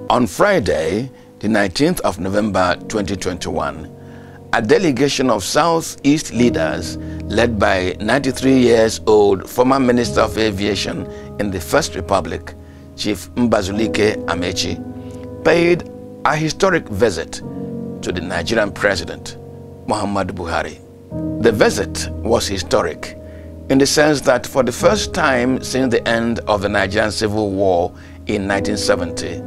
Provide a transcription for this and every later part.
On Friday, the 19th of November 2021, a delegation of Southeast leaders led by 93-years-old former Minister of Aviation in the First Republic, Chief Mbazulike Amechi, paid a historic visit to the Nigerian President, Muhammadu Buhari. The visit was historic in the sense that for the first time since the end of the Nigerian Civil War in 1970,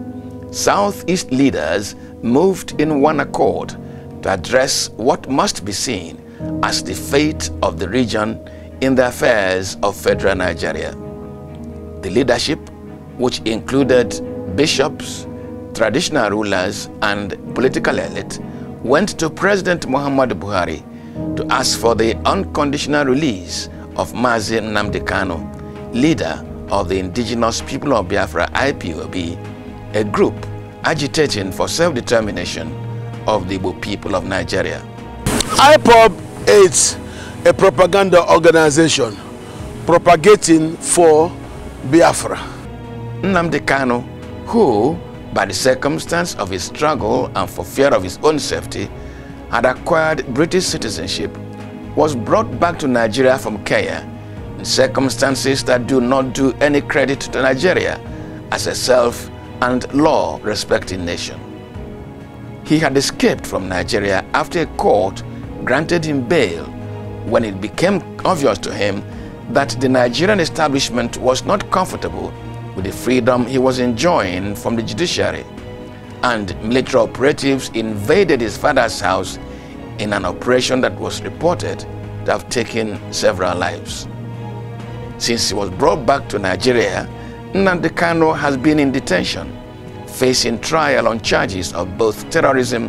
Southeast leaders moved in one accord to address what must be seen as the fate of the region in the affairs of federal Nigeria. The leadership, which included bishops, traditional rulers, and political elite, went to President Muhammadu Buhari to ask for the unconditional release of Mazi Nnamdi Kanu, leader of the indigenous people of Biafra IPOB, a group agitating for self-determination of the Igbo people of Nigeria. IPOB is a propaganda organization propagating for Biafra. Nnamdi Kanu, who, by the circumstance of his struggle and for fear of his own safety, had acquired British citizenship, was brought back to Nigeria from Kenya in circumstances that do not do any credit to Nigeria as a self- and law-respecting nation. He had escaped from Nigeria after a court granted him bail when it became obvious to him that the Nigerian establishment was not comfortable with the freedom he was enjoying from the judiciary, and military operatives invaded his father's house in an operation that was reported to have taken several lives. Since he was brought back to Nigeria, Nnamdi Kanu has been in detention, facing trial on charges of both terrorism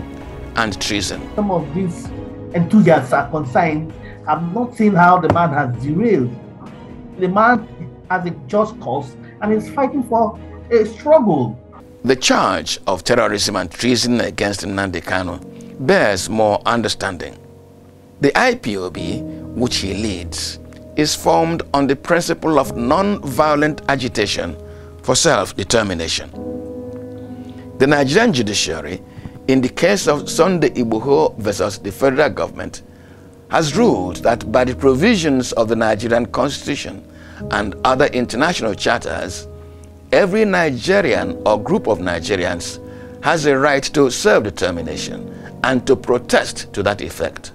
and treason. Some of these enthusiasts are concerned. I'm not seeing how the man has derailed. The man has a just cause and is fighting for a struggle. The charge of terrorism and treason against Nnamdi Kanu bears more understanding. The IPOB, which he leads, is formed on the principle of non-violent agitation for self-determination. The Nigerian judiciary, in the case of Sunday Igboho versus the federal government, has ruled that by the provisions of the Nigerian Constitution and other international charters, every Nigerian or group of Nigerians has a right to self-determination and to protest to that effect.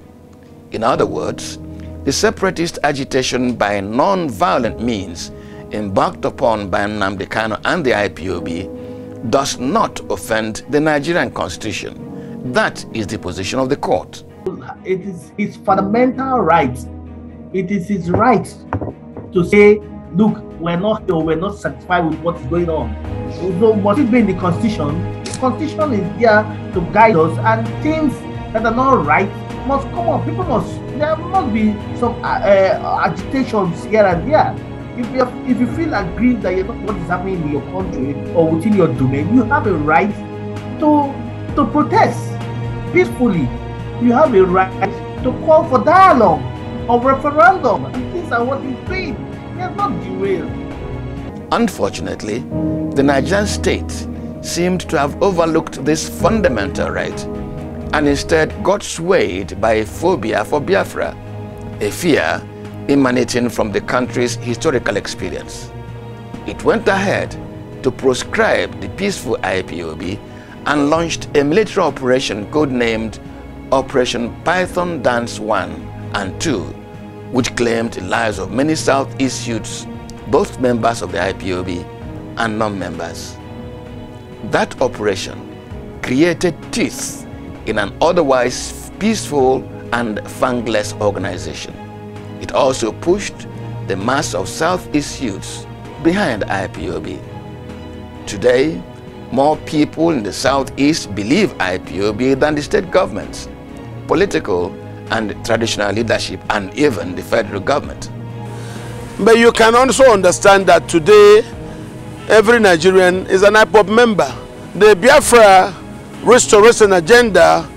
In other words, the separatist agitation by non-violent means embarked upon by Nnamdi Kanu and the IPOB does not offend the Nigerian Constitution. That is the position of the court. It is his fundamental right. It is his right to say, look, we're not satisfied with what's going on. So must it be in the Constitution? The Constitution is there to guide us, and things that are not right must come up. There must be some agitations here and there. If you feel aggrieved that you're not what is happening in your country or within your domain, you have a right to protest peacefully. You have a right to call for dialogue or referendum, and these are what he's doing. He has not derailed. Unfortunately, the Nigerian state seemed to have overlooked this fundamental right and instead got swayed by a phobia for Biafra, a fear emanating from the country's historical experience. It went ahead to proscribe the peaceful IPOB and launched a military operation codenamed Operation Python Dance 1 and 2, which claimed the lives of many Southeast youths, both members of the IPOB and non-members. That operation created teeth in an otherwise peaceful and fangless organization. It also pushed the mass of Southeast youths behind IPOB. Today, more people in the Southeast believe IPOB than the state governments, political and traditional leadership, and even the federal government. But you can also understand that today, every Nigerian is an IPOB member. The Biafra restoration agenda,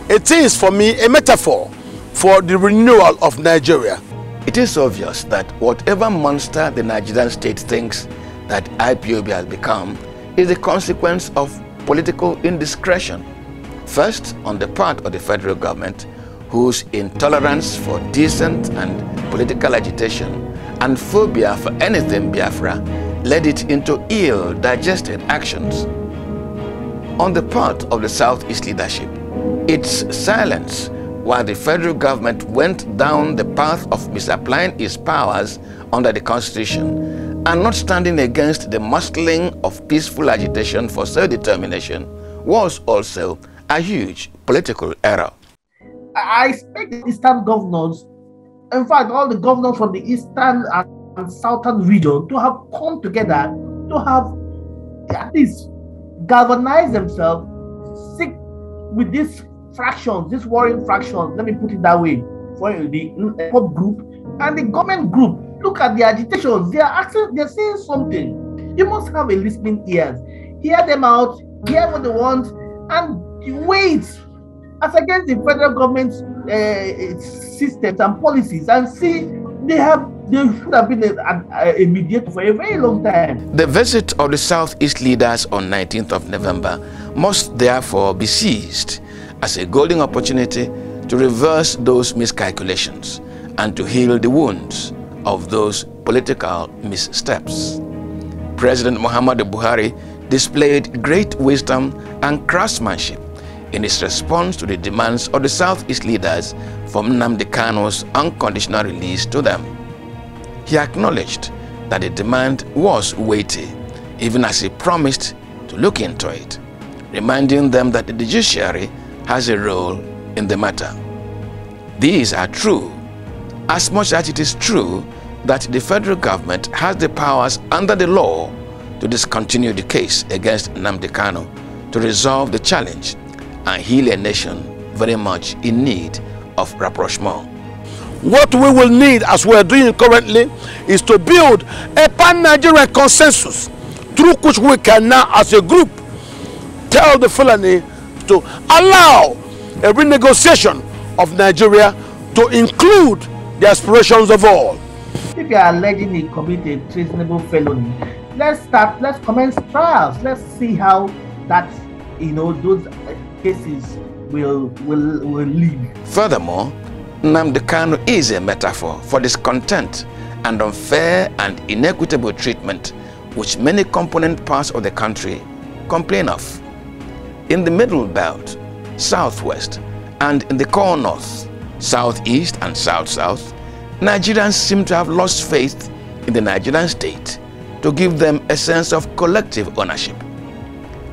it is for me a metaphor for the renewal of Nigeria. It is obvious that whatever monster the Nigerian state thinks that IPOB has become is the consequence of political indiscretion, first on the part of the federal government, whose intolerance for decent and political agitation and phobia for anything Biafra led it into ill-digested actions. On the part of the Southeast leadership, its silence while the federal government went down the path of misapplying its powers under the Constitution and not standing against the muscling of peaceful agitation for self-determination was also a huge political error. I expect the Eastern governors, in fact, all the governors from the Eastern and Southern region to have come together to have at least galvanize themselves, seek with these fractions, these warring fractions, let me put it that way, for the pop group and the government group. Look at the agitations. They are saying something. You must have a listening ears. Hear them out, hear what they want, and wait as against the federal government's systems and policies, and see they should have been a mediator for a very long time. The visit of the Southeast leaders on 19th of November must therefore be seized as a golden opportunity to reverse those miscalculations and to heal the wounds of those political missteps. President Muhammadu Buhari displayed great wisdom and craftsmanship in his response to the demands of the Southeast leaders from Nnamdi Kanu's unconditional release to them. He acknowledged that the demand was weighty, even as he promised to look into it, reminding them that the judiciary has a role in the matter. These are true, as much as it is true that the federal government has the powers under the law to discontinue the case against Nnamdi Kanu to resolve the challenge and heal a nation very much in need of rapprochement. What we will need, as we are doing currently, is to build a pan-Nigerian consensus through which we can now, as a group, tell the Fulani to allow a renegotiation of Nigeria to include the aspirations of all. If you are alleging he committed treasonable felony, let's commence trials. Let's see how that, those cases will lead. Furthermore, Nnamdi Kanu is a metaphor for discontent and unfair and inequitable treatment which many component parts of the country complain of. In the Middle Belt, Southwest, and in the core North, Southeast, and South-South, Nigerians seem to have lost faith in the Nigerian state to give them a sense of collective ownership.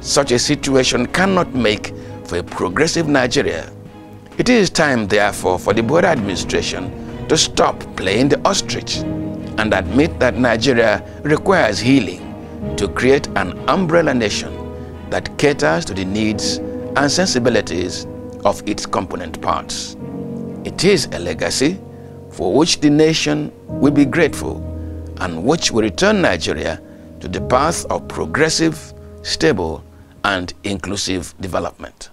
Such a situation cannot make for a progressive Nigeria. It is time, therefore, for the Buhari administration to stop playing the ostrich and admit that Nigeria requires healing to create an umbrella nation that caters to the needs and sensibilities of its component parts. It is a legacy for which the nation will be grateful and which will return Nigeria to the path of progressive, stable, and inclusive development.